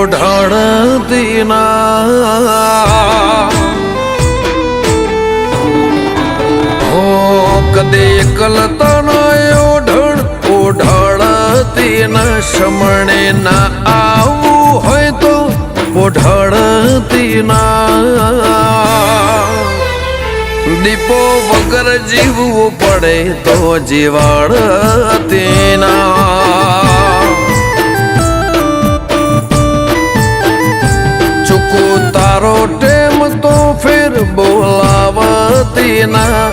ઓઢણતી ના હો કદે કલતન ઓઢણ ઓઢણતી ના શમણે ના આવું હોય તો ઓઢણતી ના દીપો વગર જીવવું પડે તો જીવાડતી ના ચૂકુ તારો ટેમ તો ફેર બોલાવતી ના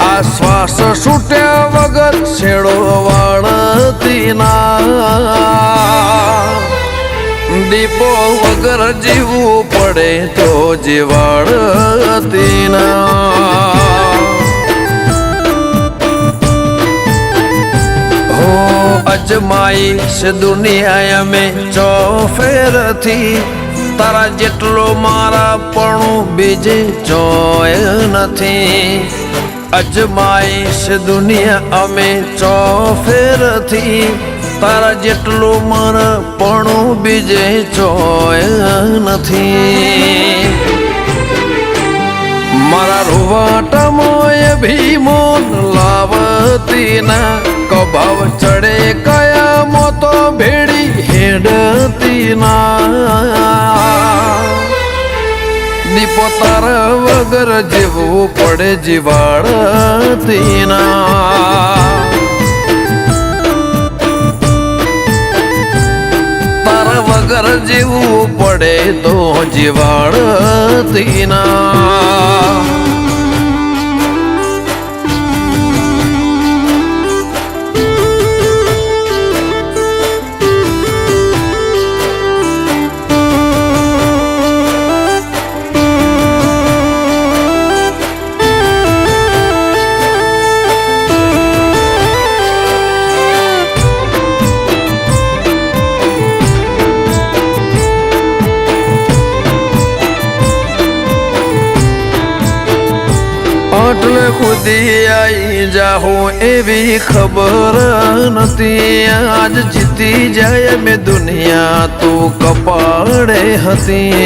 આ શ્વાસ છૂટ્યા વગર છેડો વાળતી ના દીપો વગર જીવવું પડે તો જીવાડતી ના હો અજમાઈશ દુનિયા મેં ચોફેરથી તારા જેટલો મારા પણ બીજે ચોય નથી અજમાઈશ દુનિયા અમે ચોફેરથી તારા જેટલું મારા પણ બીજે ચોય નથી મારા રૂવાટામાં ભીમોન લાવતી ના કભાવ ચડે કયા મોતો ભેડી હેડતી ના દીપો તારા વગર જીવવું પડે જીવાડતી ના વગર જીવવું પડે તો જીવાડતી ના એટલે ખુદી આઈ જાઉં એવી ખબર નથી આજ જીતી જાય મેં દુનિયા તું કપાળે હતી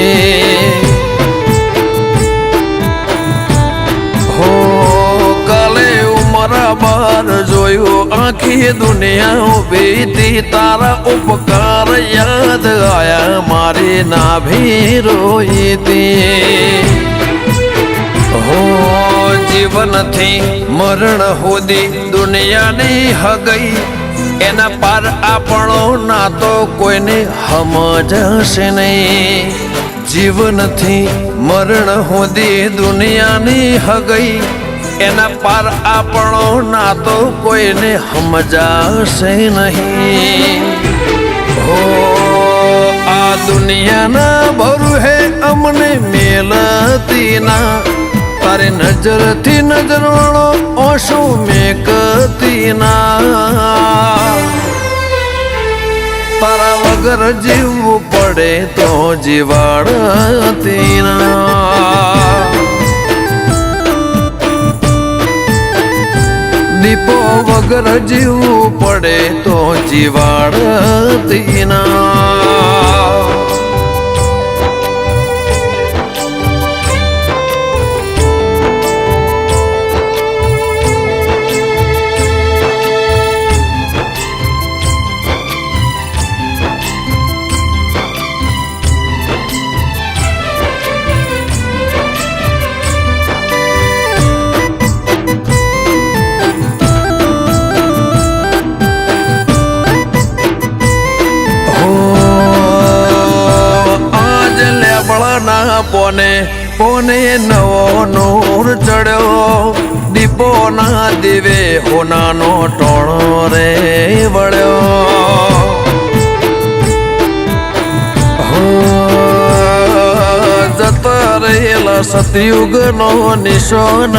હો કાલે ઉમરા બાર જોયું આખી દુનિયા ઉભી તારા ઉપકાર યાદ આયા મારી નાભી રોઈતી હો જીવનથી મરણ સુધી દુનિયાની હગઈ એના પાર આપણો ના તો કોઈને સમજશે નહીં જીવનથી મરણ સુધી દુનિયાની હગઈ એના પાર આપણો ના તો કોઈને સમજાશે નહીં હો આ દુનિયાના ભરું હે અમને મેલતી ના તારે નજરથી નજર વાળો ઓશો મેકતી ના તારા વગર જીવવું પડે તો જીવાડતી ના દીપો વગર જીવવું પડે તો જીવાડતી ના પોને પોને નવો નૂર ચડ્યો દીપો ના દીવે હોનાનો ટોણો રે વળ્યો જતા રહેલા સતયુગ નો નિશાન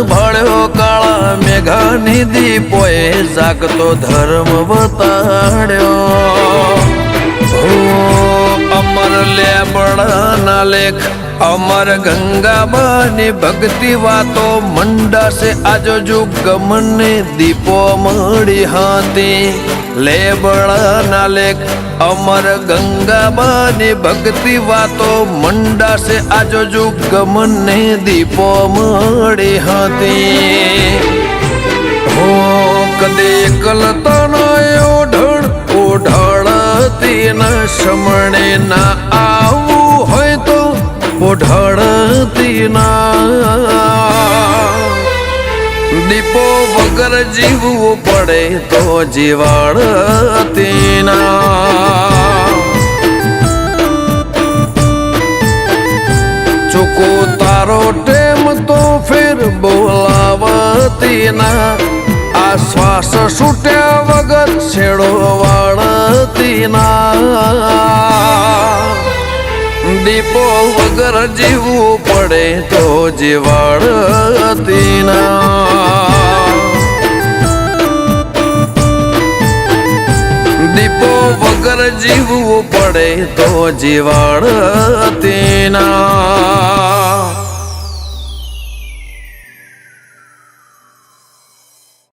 ભાળ્યો કાળા મેઘાની દીપોએ જાગતો ધર્મ બતાડ્યો અમર લેબડાના લેખ અમર ગંગાબાની ભક્તિ વાતો મંડાશે આજો જુગ મને દીપો મળી હાથી લેબળાના લેખ અમર ગંગાબાની ભક્તિ વાતો મંડાશે આજો જુગમને દીપો મળી હતી હો કદે કલતાનો ઓઢળતી ના શમણે ના આવું હોય તો ઓઢળતી ના દીપો વગર જીવવું પડે તો જીવાડતી ના ચૂકો તારો ટેમ તો ફેર બોલાવતી ના આ શ્વાસ છૂટ્યા વગર છેડો વાળતી ના દીપો વગર જીવવું પડે તો જીવાડતી ના દીપો વગર જીવવું પડે તો જીવાડતી ના